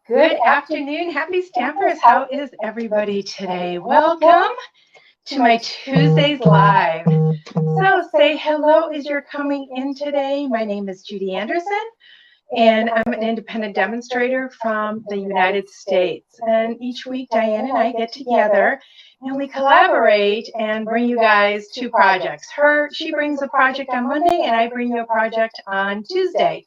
Good afternoon. Happy Stampers. How is everybody today? Welcome to my Tuesdays Live. So say hello as you're coming in today. My name is Judi Anderson, and I'm an independent demonstrator from the United States. And each week, Diane and I get together and we collaborate and bring you guys two projects. She brings a project on Monday, and I bring you a project on Tuesday.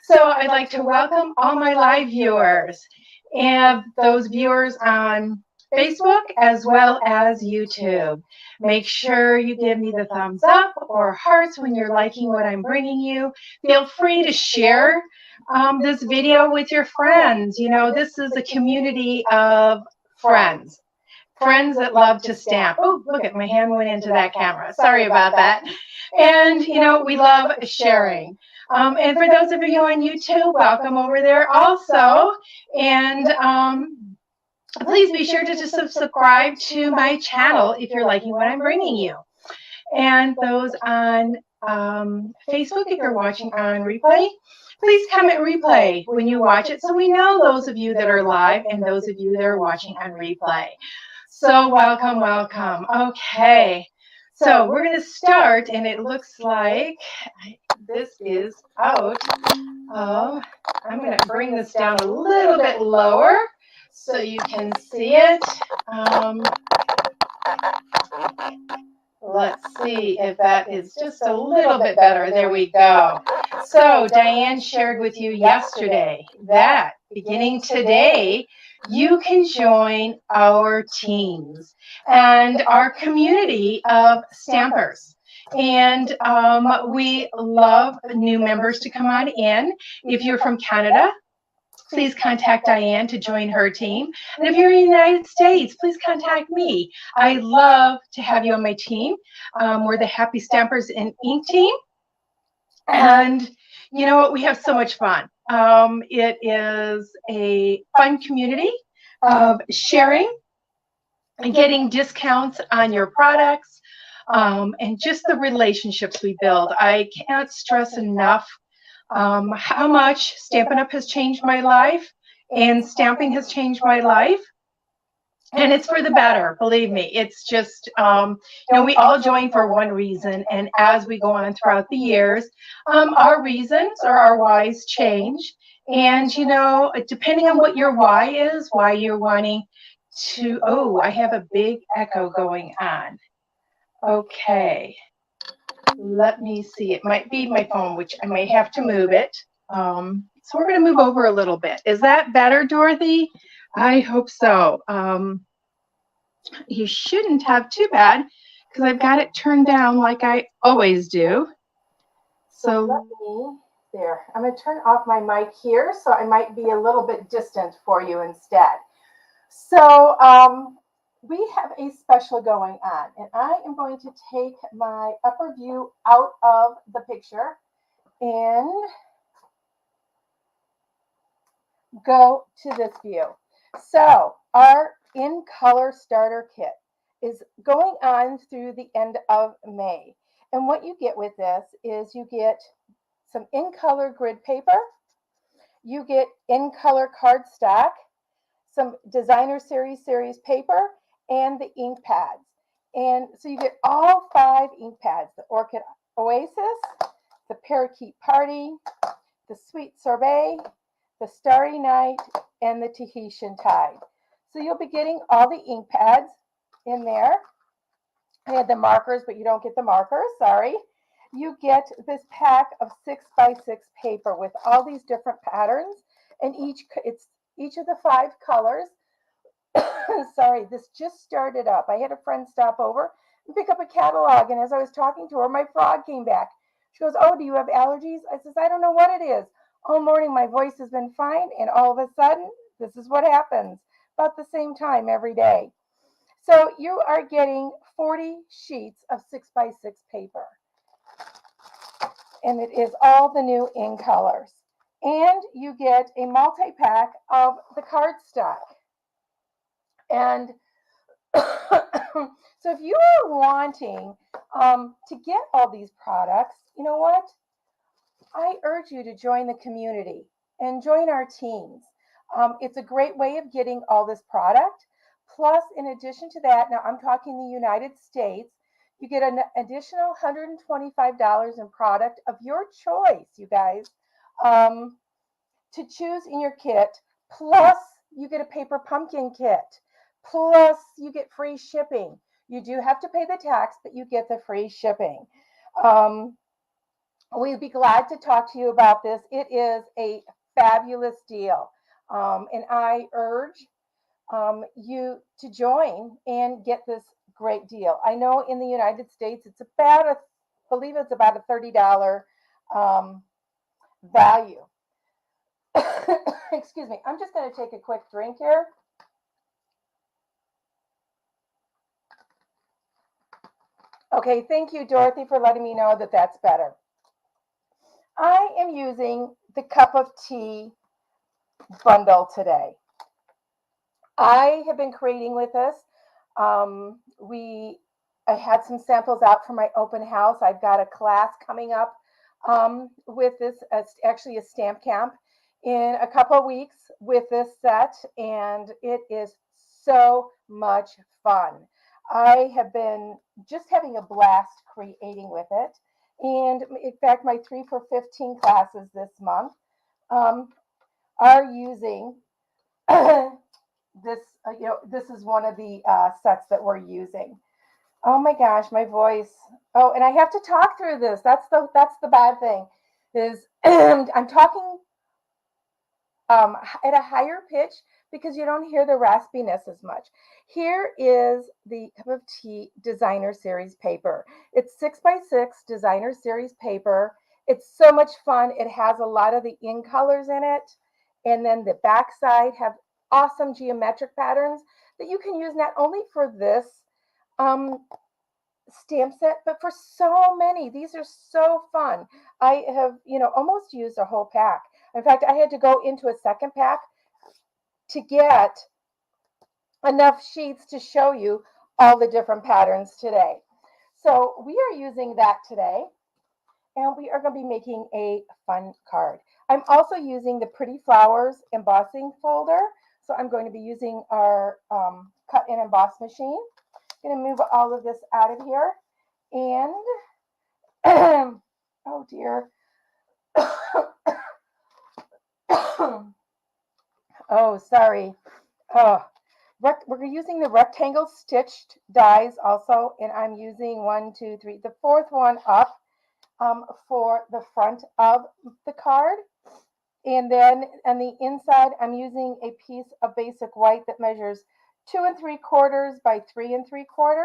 So I'd like to welcome all my live viewers and those viewers on Facebook as well as YouTube. Make sure you give me the thumbs up or hearts when you're liking what I'm bringing you. Feel free to share this video with your friends. You know, this is a community of friends. Friends that love to stamp. Oh, look at my hand went into that camera. Sorry about that. And, you know, we love sharing. And for those of you on YouTube, welcome over there also. And please be sure to just subscribe to my channel if you're liking what I'm bringing you. And those on Facebook, if you're watching on replay, please comment replay when you watch it so we know those of you that are live and those of you that are watching on replay. So welcome, welcome. Okay. So we're going to start, and it looks like this is out of, I'm going to bring this down a little bit lower so you can see it. Let's see if that is just a little bit better. There we go. So Diane shared with you yesterday that beginning today, you can join our teams and our community of stampers. And we love new members to come on in. If you're from Canada, please contact Diane to join her team. And if you're in the United States, please contact me. I love to have you on my team. We're the Happy Stampers and Ink team. And you know what? We have so much fun. It is a fun community of sharing and getting discounts on your products and just the relationships we build. I can't stress enough how much Stampin' Up! Has changed my life and stamping has changed my life. And it's for the better, believe me. It's just, you know, we all join for one reason. And as we go on throughout the years, our reasons or our whys change. And, you know, depending on what your why is, why you're wanting to, oh, I have a big echo going on. Okay. Let me see. It might be my phone, which I may have to move it. So we're going to move over a little bit. Is that better, Dorothy? I hope so. You shouldn't have too bad because I've got it turned down like I always do. So let me, there. I'm going to turn off my mic here so I might be a little bit distant for you instead. So we have a special going on, and I am going to take my upper view out of the picture and go to this view. So our In Color Starter Kit is going on through the end of May. And what you get with this is you get some In Color grid paper, you get In Color cardstock, some Designer Series paper, and the ink pads. And so you get all 5 ink pads, the Orchid Oasis, the Parakeet Party, the Sweet Sorbet, the Starry Night, and the Tahitian Tide. So you'll be getting all the ink pads in there. I had the markers, but you don't get the markers, sorry. You get this pack of 6x6 paper with all these different patterns, and each of the 5 colors. Sorry, this just started up. I had a friend stop over and pick up a catalog, and as I was talking to her, my frog came back. She goes, "Oh, do you have allergies?" I says, "I don't know what it is. All morning my voice has been fine, and all of a sudden, this is what happens about the same time every day." So you are getting 40 sheets of 6x6 paper, and it is all the new In Colors. And you get a multi-pack of the cardstock. And so if you are wanting to get all these products, you know what? I urge you to join the community and join our teams. It's a great way of getting all this product. Plus, in addition to that, now I'm talking the United States, you get an additional $125 in product of your choice, you guys, um, to choose in your kit. Plus, you get a paper pumpkin kit. Plus, you get free shipping. You do have to pay the tax, but you get the free shipping. Um, We'd be glad to talk to you about this. It is a fabulous deal. And I urge you to join and get this great deal. I know in the United States, it's about I believe it's about a $30 um, value. Excuse me. I'm just going to take a quick drink here. Okay, thank you, Dorothy, for letting me know that that's better. I am using the cup of tea bundle today. I have been creating with this. I had some samples out for my open house. I've got a class coming up with this. It's actually a stamp camp in a couple of weeks with this set, and it is so much fun. I have been just having a blast creating with it. And in fact, my 3 for 15 classes this month um, are using this, this is one of the sets that we're using. Oh my gosh, my voice. Oh, and I have to talk through this. That's the bad thing is I'm talking at a higher pitch because you don't hear the raspiness as much. Here is the cup of tea designer series paper. It's 6x6 designer series paper. It's so much fun. It has a lot of the in colors in it. And then the back side have awesome geometric patterns that you can use not only for this um, stamp set, but for so many. These are so fun. I have, almost used a whole pack. In fact, I had to go into a second pack to get enough sheets to show you all the different patterns today. So we are using that today, and we are going to be making a fun card. I'm also using the Pretty Flowers embossing folder. So I'm going to be using our cut and emboss machine. I'm going to move all of this out of here. And, oh dear. Oh, sorry. Oh, we're using the rectangle stitched dies also, and I'm using 1, 2, 3, the fourth one up for the front of the card. And then on the inside, I'm using a piece of basic white that measures 2 3/4 by 3 3/4.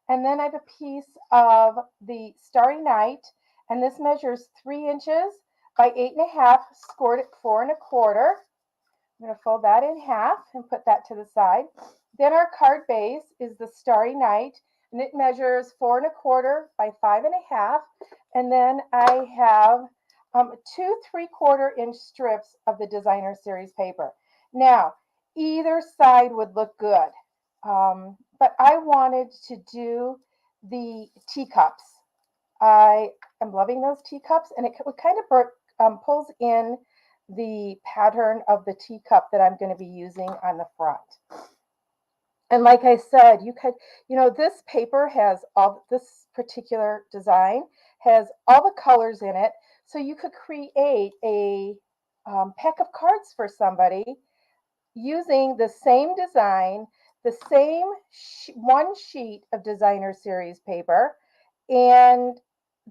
And then I have a piece of the Starry Night, and this measures 3 inches by 8.5, scored at 4 1/4. I'm going to fold that in half and put that to the side. Then our card base is the Starry Night, and it measures 4 1/4 by 5.5. And then I have 2 3/4 inch strips of the designer series paper. Now, either side would look good, but I wanted to do the teacups. I am loving those teacups, and it kind of pulls in the pattern of the teacup that I'm going to be using on the front. And like I said, you could, this paper has this particular design has all the colors in it. So you could create a pack of cards for somebody using the same design, the same one sheet of designer series paper, and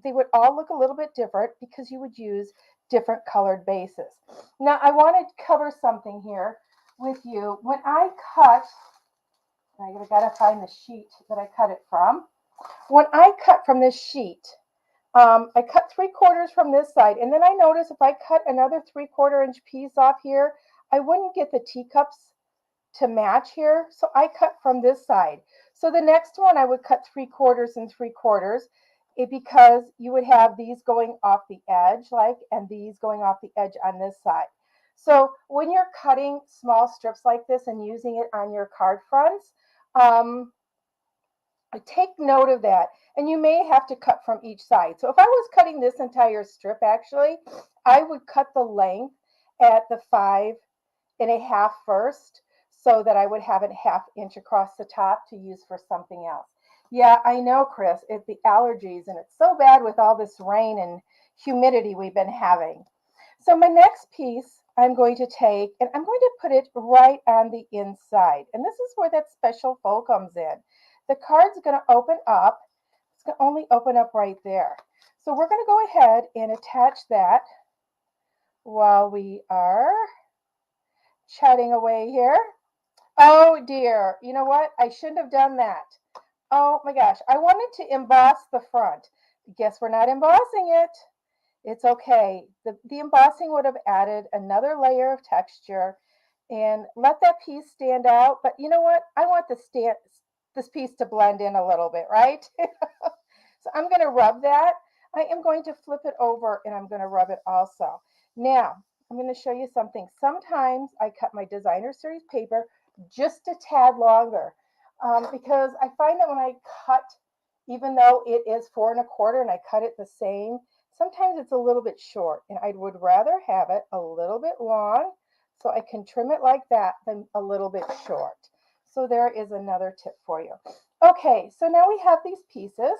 they would all look a little bit different because you would use different colored bases. Now, I want to cover something here with you. When I cut, I gotta find the sheet that I cut it from. When I cut from this sheet, I cut 3/4 from this side, and then I noticed if I cut another 3/4 inch piece off here, I wouldn't get the teacups to match here. So I cut from this side. So the next one I would cut 3/4 and 3/4 because you would have these going off the edge and these going off the edge on this side. So when you're cutting small strips like this and using it on your card fronts, take note of that. And you may have to cut from each side. So if I was cutting this entire strip, actually, I would cut the length at the 5 in a half first so that I would have it 1/2 inch across the top to use for something else. Yeah, I know, Chris, it's the allergies, and it's so bad with all this rain and humidity we've been having. So my next piece I'm going to take and I'm going to put it right on the inside. And this is where that special fold comes in. The card's going to open up. It's going to only open up right there. So we're going to go ahead and attach that while we are chatting away here. Oh dear, you know what? I shouldn't have done that. Oh my gosh, I wanted to emboss the front. Guess we're not embossing it. It's okay. The embossing would have added another layer of texture and let that piece stand out. But you know what? I want this piece to blend in a little bit, right? So I'm going to rub that. I am going to flip it over and I'm going to rub it also. Now, I'm going to show you something. Sometimes I cut my designer series paper just a tad longer because I find that when I cut, even though it is 4 1/4 and I cut it the same, sometimes it's a little bit short and I would rather have it a little bit long so I can trim it like that than a little bit short. So there is another tip for you. Okay, so now we have these pieces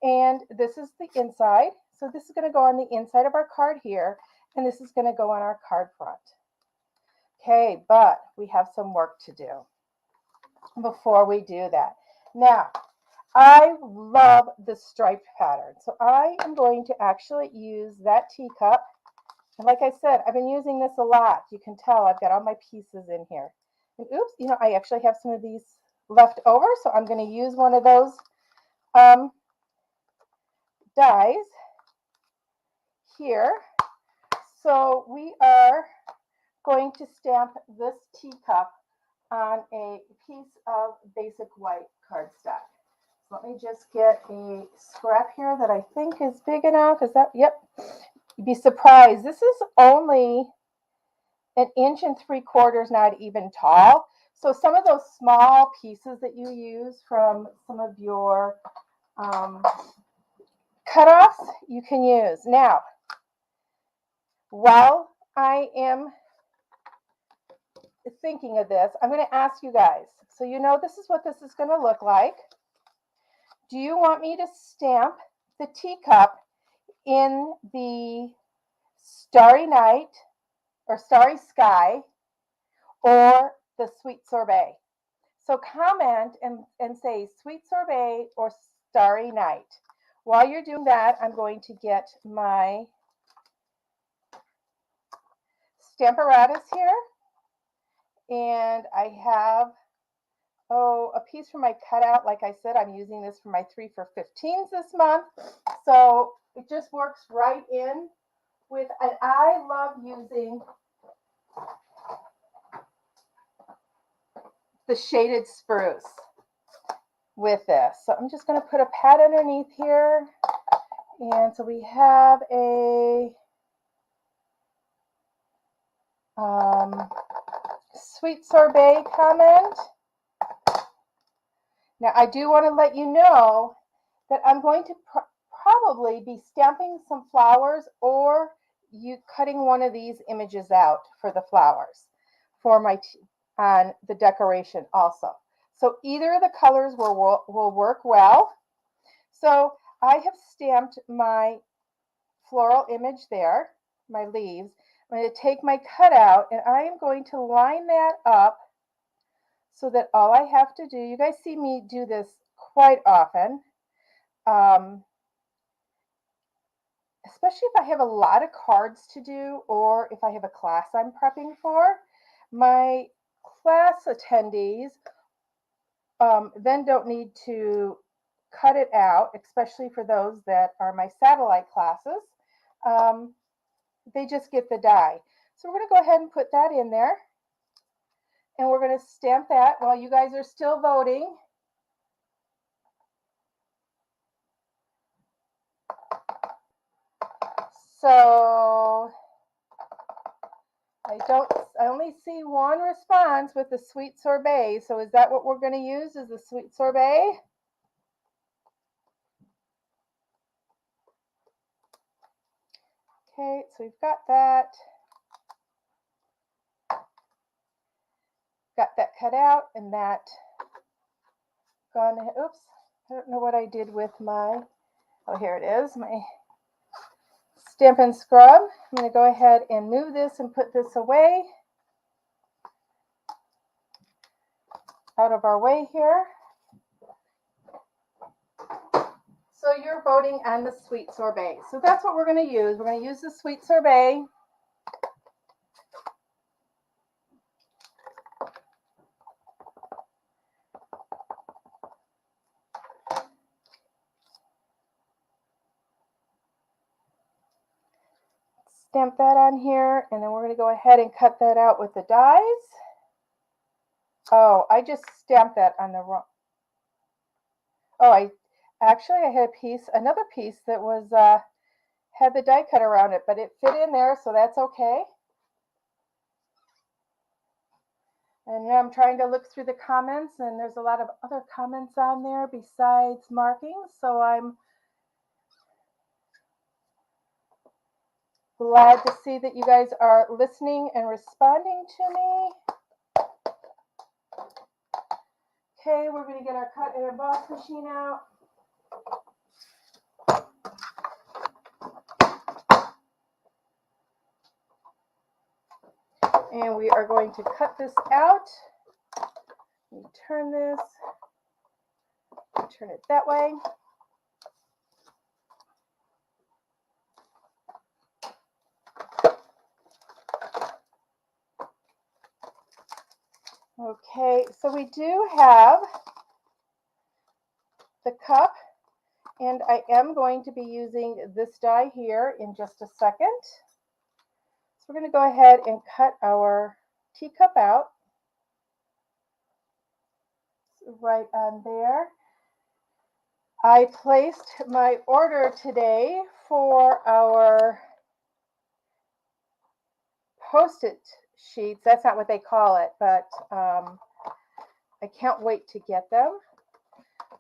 and this is the inside. So this is going to go on the inside of our card here and this is going to go on our card front. Okay, but we have some work to do before we do that. Now, I love the striped pattern. So I am going to actually use that teacup. And like I said, I've been using this a lot. You can tell I've got all my pieces in here. And oops, you know, I actually have some of these left over. So I'm going to use one of those dies here. So we are going to stamp this teacup on a piece of basic white cardstock. Let me just get a scrap here that I think is big enough. Is that, yep. You'd be surprised. This is only 1 3/4 inches, not even tall. So some of those small pieces that you use from some of your cutoffs, you can use. Now, while I am thinking of this, I'm going to ask you guys. So you know this is what this is going to look like. Do you want me to stamp the teacup in the Starry Night or Starry Sky or the Sweet Sorbet? So comment and say Sweet Sorbet or Starry Night. While you're doing that, I'm going to get my Stamparatus here. And I have, a piece from my cutout. Like I said, I'm using this for my 3 for 15s this month. So it just works right in with, and I love using the shaded spruce with this. So I'm just going to put a pad underneath here. And so we have a Sweet Sorbet comment. Now I do want to let you know that I'm going to probably be stamping some flowers or cutting one of these images out for the flowers for my on the decoration also. So either of the colors will work well. So I have stamped my floral image there, my leaves. I'm going to take my cutout and I am going to line that up so that all I have to do, you guys see me do this quite often, especially if I have a lot of cards to do or if I have a class I'm prepping for. My class attendees then don't need to cut it out, especially for those that are my satellite classes. They just get the die. So we're going to go ahead and put that in there. And we're going to stamp that while you guys are still voting. So I only see one response with the Sweet Sorbet. So is that what we're going to use, is the Sweet Sorbet? Okay, so we've got that. got that cut out and that gone. Oops, I don't know what I did with my, oh, here it is, my Stampin' Scrub. I'm going to go ahead and move this and put this away, out of our way here. So you're voting on the sweet sorbet. So that's what we're going to use. We're going to use the sweet sorbet. Stamp that on here, and then we're going to go ahead and cut that out with the dies. Oh, I just stamped that on the wrong. Oh, I had a piece, another piece that was had the die cut around it, but it fit in there, so that's okay. And now I'm trying to look through the comments, and there's a lot of other comments on there besides markings, so I'm glad to see that you guys are listening and responding to me. Okay, we're going to get our cut and emboss machine out. And we are going to cut this out. Let me turn this, turn it that way. Okay, so we do have the cup, and I am going to be using this die here in just a second. So we're going to go ahead and cut our teacup out right on there. I placed my order today for our Post-it sheets. That's not what they call it, but I can't wait to get them,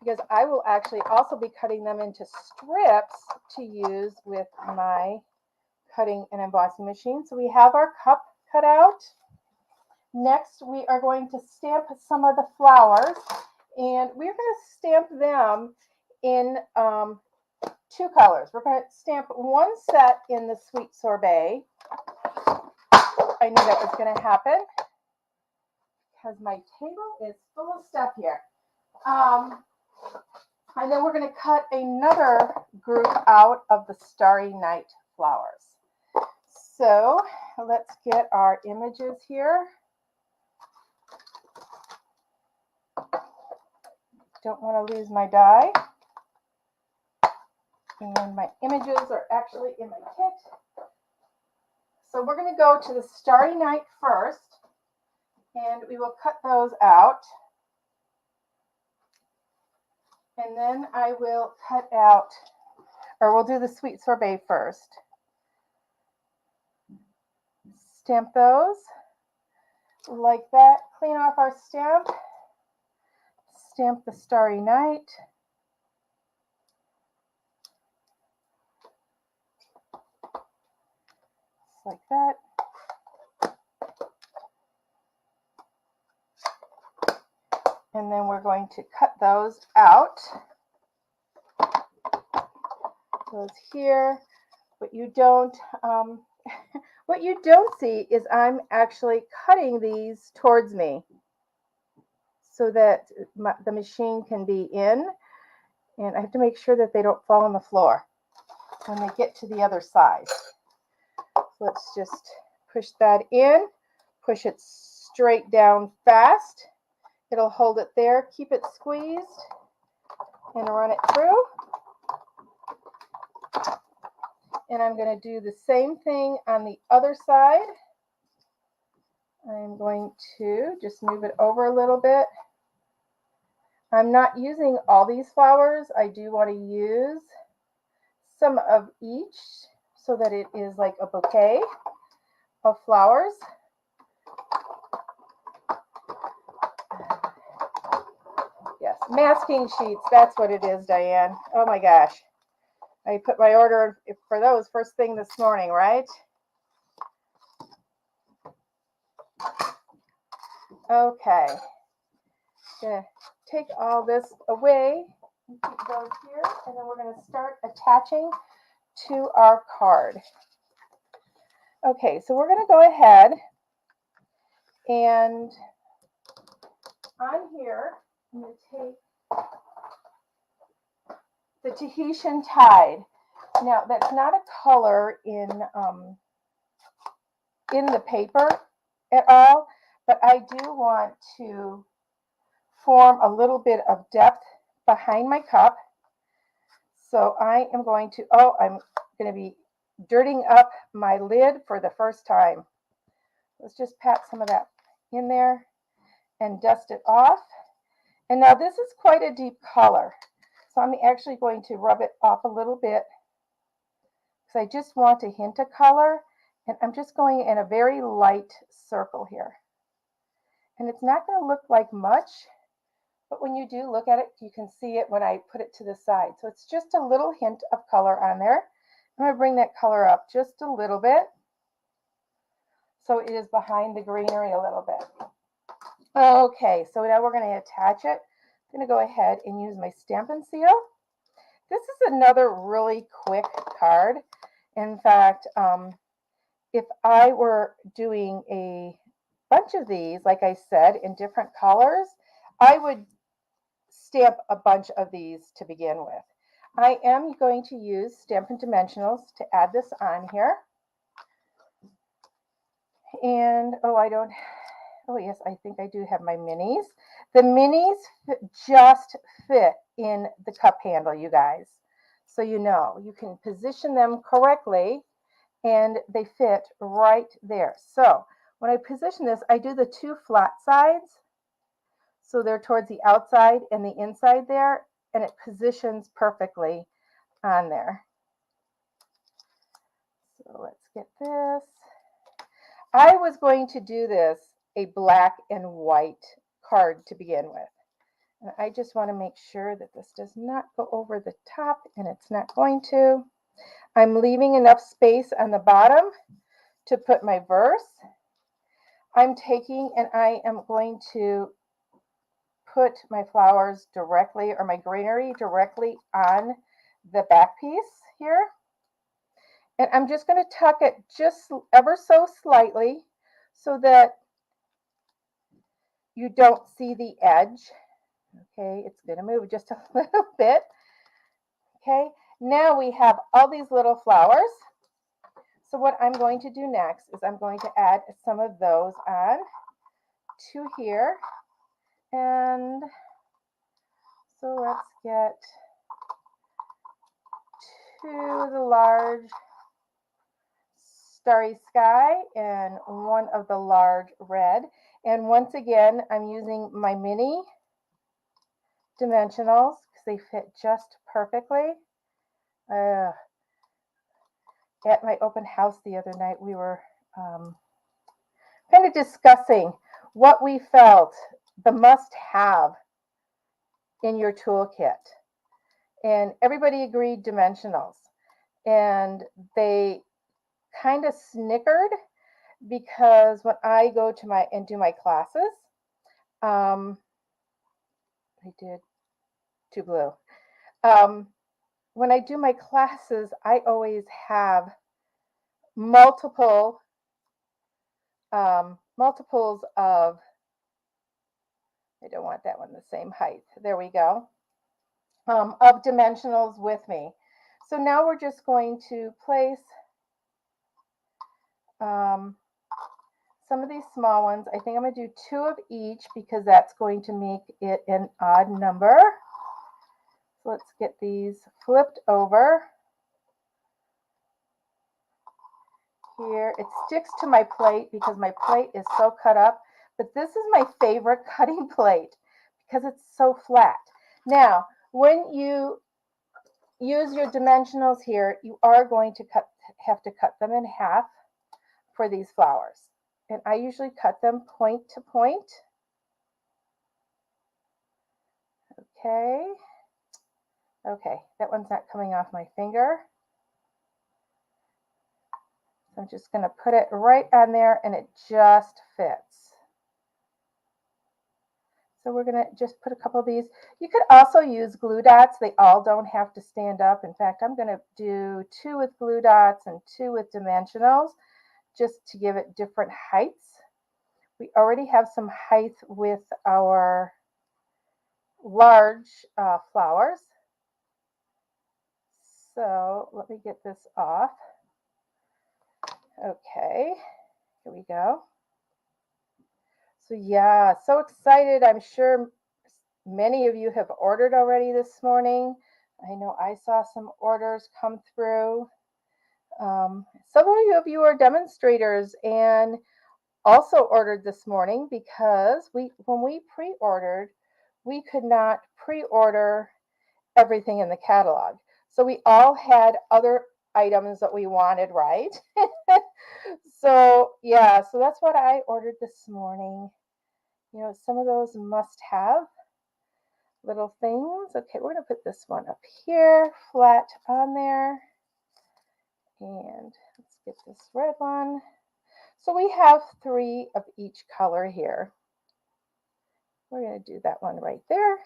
because I will actually also be cutting them into strips to use with my cutting and embossing machine. So we have our cup cut out. Next, we are going to stamp some of the flowers, and we're going to stamp them in two colors. We're going to stamp one set in the sweet sorbet. I knew that was going to happen because my table is full of stuff here. And then we're going to cut another group out of the Starry Night flowers. So let's get our images here. Don't want to lose my die. And my images are actually in my kit. So we're going to go to the Starry Night first, and we will cut those out. And then I will cut out, or we'll do the sweet sorbet first. Stamp those like that. Clean off our stamp. Stamp the Starry Night. Like that. And then we're going to cut those out. Those here. What you don't see is I'm actually cutting these towards me so that the machine can be in, and I have to make sure that they don't fall on the floor when they get to the other side. Let's just push that in, push it straight down fast. It'll hold it there, keep it squeezed, and run it through. And I'm going to do the same thing on the other side. I'm going to just move it over a little bit. I'm not using all these flowers. I do want to use some of each so that it is like a bouquet of flowers. Yes, masking sheets, that's what it is, Diane. Oh my gosh. I put my order for those first thing this morning, right? Okay, gonna take all this away and keep those here, and then we're gonna start attaching to our card. Okay, so we're gonna go ahead and on here, I'm gonna take the Tahitian Tide. Now, that's not a color in the paper at all, but I do want to form a little bit of depth behind my cup. So I am going to, I'm going to be dirtying up my lid for the first time. Let's just pat some of that in there and dust it off. And now this is quite a deep color. So I'm actually going to rub it off a little bit because I just want a hint of color. And I'm just going in a very light circle here. And it's not going to look like much, but when you do look at it, you can see it when I put it to the side. So it's just a little hint of color on there. I'm going to bring that color up just a little bit, so it is behind the greenery a little bit. Okay, so now we're going to attach it. I'm going to go ahead and use my Stampin' Seal. This is another really quick card. In fact, if I were doing a bunch of these, like I said, in different colors, I would stamp a bunch of these to begin with. I am going to use Stampin' Dimensionals to add this on here. And, yes, I think I do have my minis. The minis just fit in the cup handle, you guys. So you know, you can position them correctly and they fit right there. So when I position this, I do the two flat sides. So they're towards the outside and the inside there, and it positions perfectly on there. So let's get this. I was going to do this a black and white card to begin with. And I just want to make sure that this does not go over the top, and it's not going to. I'm leaving enough space on the bottom to put my verse. I'm taking and I am going to put my flowers directly, or my greenery directly on the back piece here. And I'm just going to tuck it just ever so slightly so that you don't see the edge. Okay, it's going to move just a little bit. Okay, now we have all these little flowers. So what I'm going to do next is I'm going to add some of those on to here. And so let's get to the large starry sky and one of the large red. And once again, I'm using my mini dimensionals because they fit just perfectly. At my open house the other night, we were kind of discussing what we felt the must-have in your toolkit. And everybody agreed dimensionals. And they kind of snickered because when I go to do my classes, I did two blue. When I do my classes, I always have multiples of, I don't want that one the same height. There we go. Of dimensionals with me. So now we're just going to place some of these small ones. I think I'm going to do 2 of each because that's going to make it an odd number. So let's get these flipped over. Here, it sticks to my plate because my plate is so cut up, but this is my favorite cutting plate because it's so flat. Now, when you use your dimensionals here, you are going to have to cut them in half for these flowers. And I usually cut them point to point. Okay. Okay, that one's not coming off my finger. So I'm just going to put it right on there and it just fits. So we're going to just put a couple of these. You could also use glue dots. They all don't have to stand up. In fact, I'm going to do 2 with glue dots and 2 with dimensionals just to give it different heights. We already have some height with our large flowers. So let me get this off. Okay, here we go. So yeah, so excited. I'm sure many of you have ordered already this morning. I know I saw some orders come through. Several of you are demonstrators and also ordered this morning because when we pre-ordered, we could not pre-order everything in the catalog. So we all had other items that we wanted, right? So yeah, so that's what I ordered this morning. You know, some of those must have little things. Okay, we're going to put this one up here, flat on there. And let's get this red one. So we have 3 of each color here. We're going to do that one right there.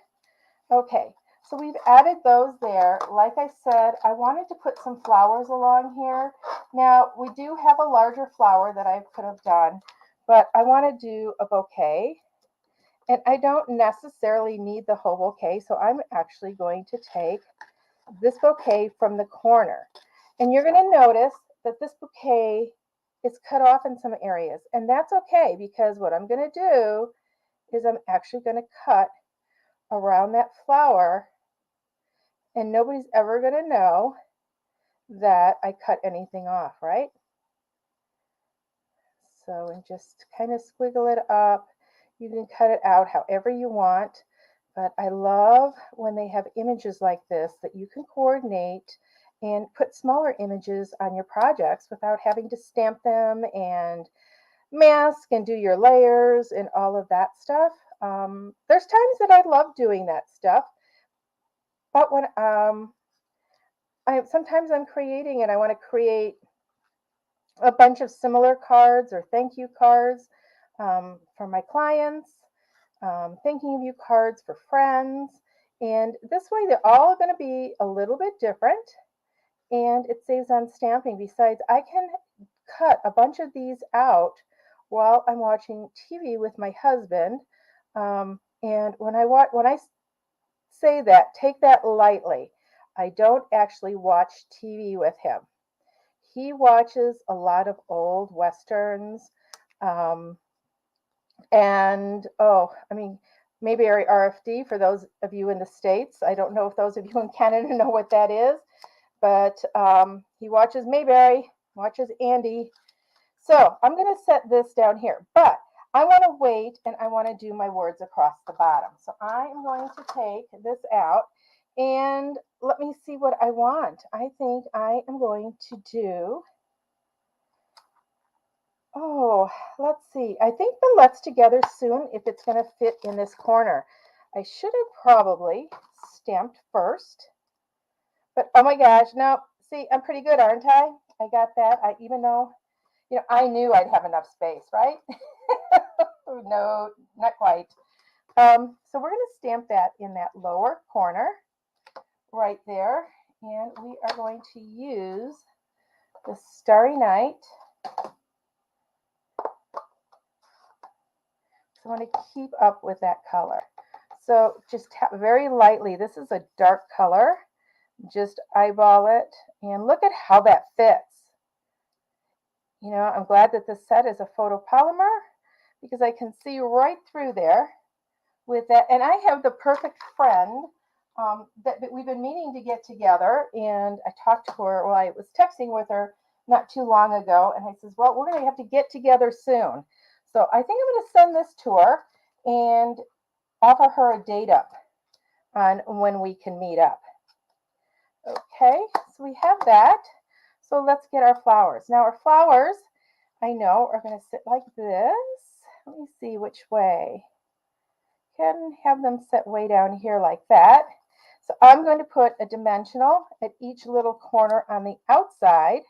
Okay, so we've added those there. Like I said, I wanted to put some flowers along here. Now, we do have a larger flower that I could have done, but I want to do a bouquet. And I don't necessarily need the whole bouquet, so I'm actually going to take this bouquet from the corner. And you're going to notice that this bouquet is cut off in some areas. And that's okay, because what I'm going to do is I'm actually going to cut around that flower, and nobody's ever going to know that I cut anything off, right? So, and just kind of squiggle it up. You can cut it out however you want, but I love when they have images like this that you can coordinate and put smaller images on your projects without having to stamp them and mask and do your layers and all of that stuff. There's times that I love doing that stuff, but when sometimes I'm creating and I want to create a bunch of similar cards or thank you cards for my clients, thanking you cards for friends. And this way they're all going to be a little bit different and it saves on stamping. Besides, I can cut a bunch of these out while I'm watching TV with my husband. And when I say that, take that lightly. I don't actually watch TV with him. He watches a lot of old westerns, and Mayberry RFD for those of you in the States. I don't know if those of you in Canada know what that is, but he watches Mayberry, watches Andy. So I'm going to set this down here, but I want to wait and I want to do my words across the bottom. So I am going to take this out and let me see what I want. I think I am going to do, let's see. I think the let's together soon, if it's going to fit in this corner. I should have probably stamped first, but oh my gosh, no, see, I'm pretty good, aren't I? I got that. Even though, I knew I'd have enough space, right? No, not quite. So we're going to stamp that in that lower corner right there. And we are going to use the Starry Night. So I want to keep up with that color. So just tap very lightly. This is a dark color. Just eyeball it and look at how that fits. I'm glad that this set is a photopolymer because I can see right through there with that. And I have the perfect friend that we've been meaning to get together. And I talked to her, well, I was texting with her not too long ago. And I says, well, we're going to have to get together soon. So I think I'm going to send this to her and offer her a date up on when we can meet up. Okay, so we have that. So let's get our flowers. Now our flowers, I know, are going to sit like this. Let me see which way. Can have them set way down here like that. So I'm going to put a dimensional at each little corner on the outside,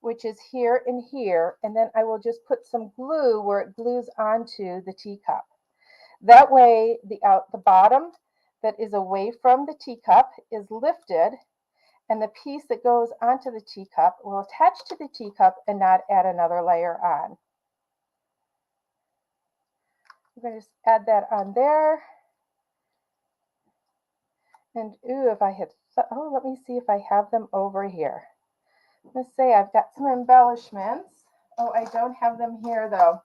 which is here and here, and then I will just put some glue where it glues onto the teacup. That way the bottom that is away from the teacup is lifted, and the piece that goes onto the teacup will attach to the teacup and not add another layer on. I'm going to just add that on there. And ooh, if I had, oh, let me see if I have them over here. Let's say I've got some embellishments. Oh, I don't have them here though.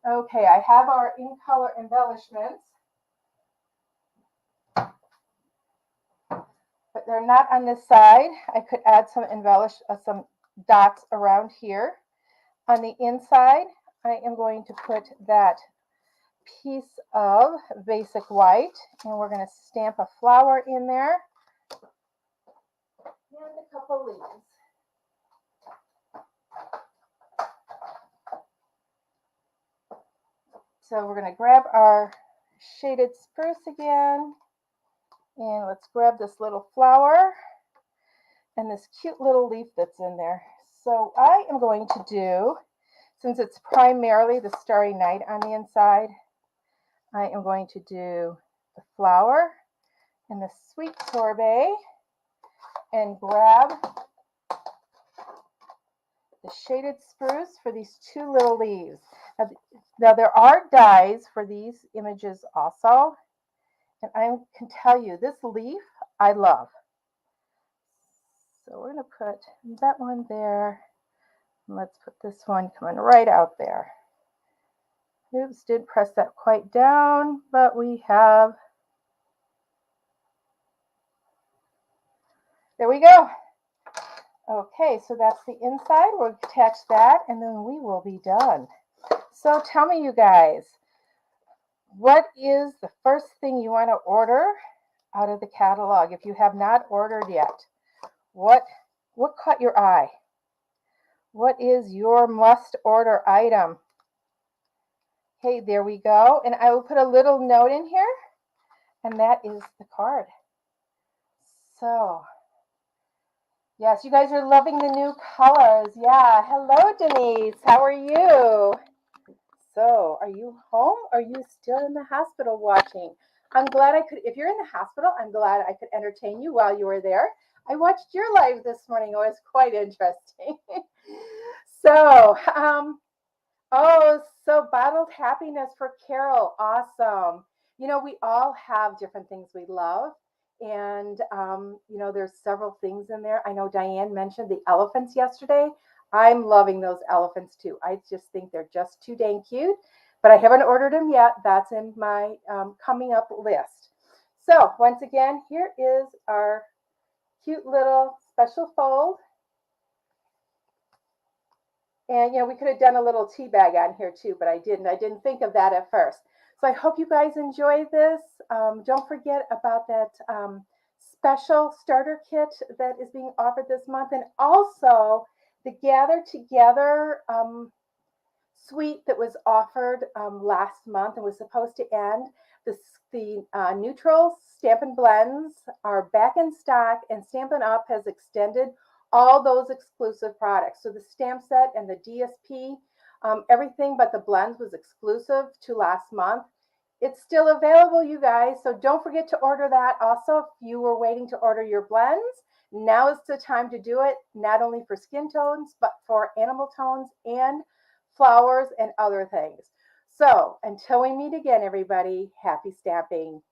Okay, I have our in color embellishments, but they're not on this side. I could add some some dots around here. On the inside, I am going to put that piece of basic white, and we're going to stamp a flower in there and a couple leaves. So we're going to grab our shaded spruce again, and let's grab this little flower and this cute little leaf that's in there. So I am going to do, since it's primarily the Starry Night on the inside, I am going to do the flower and the sweet sorbet and grab the shaded spruce for these two little leaves. Now there are dies for these images also, and I can tell you this leaf I love. So we're going to put that one there, and let's put this one coming right out there. Oops, didn't press that quite down, but we have, there we go. Okay, so that's the inside. We'll attach that, and then we will be done. So tell me, you guys, what is the first thing you want to order out of the catalog if you have not ordered yet? What caught your eye? What is your must-order item? Okay, there we go. And I will put a little note in here, and that is the card. So, yes, you guys are loving the new colors. Yeah, hello, Denise. How are you? So, are you home? Or are you still in the hospital watching? I'm glad I could, if you're in the hospital, I'm glad I could entertain you while you were there. I watched your live this morning. It was quite interesting. So, so bottled happiness for Carol. Awesome. You know, we all have different things we love. And, you know, there's several things in there. I know Diane mentioned the elephants yesterday. I'm loving those elephants too. I just think they're just too dang cute, but I haven't ordered them yet. That's in my coming up list. So once again, here is our cute little special fold. And, you know, we could have done a little tea bag on here too, but I didn't. I didn't think of that at first. So I hope you guys enjoy this. Don't forget about that special starter kit that is being offered this month. And also the Gather Together suite that was offered last month and was supposed to end. The neutrals, Stampin' Blends are back in stock, and Stampin' Up has extended all those exclusive products. So the stamp set and the DSP, everything but the blends was exclusive to last month. It's still available, you guys, so don't forget to order that. Also, if you were waiting to order your blends, now is the time to do it, not only for skin tones, but for animal tones and flowers and other things. So until we meet again, everybody, happy stamping.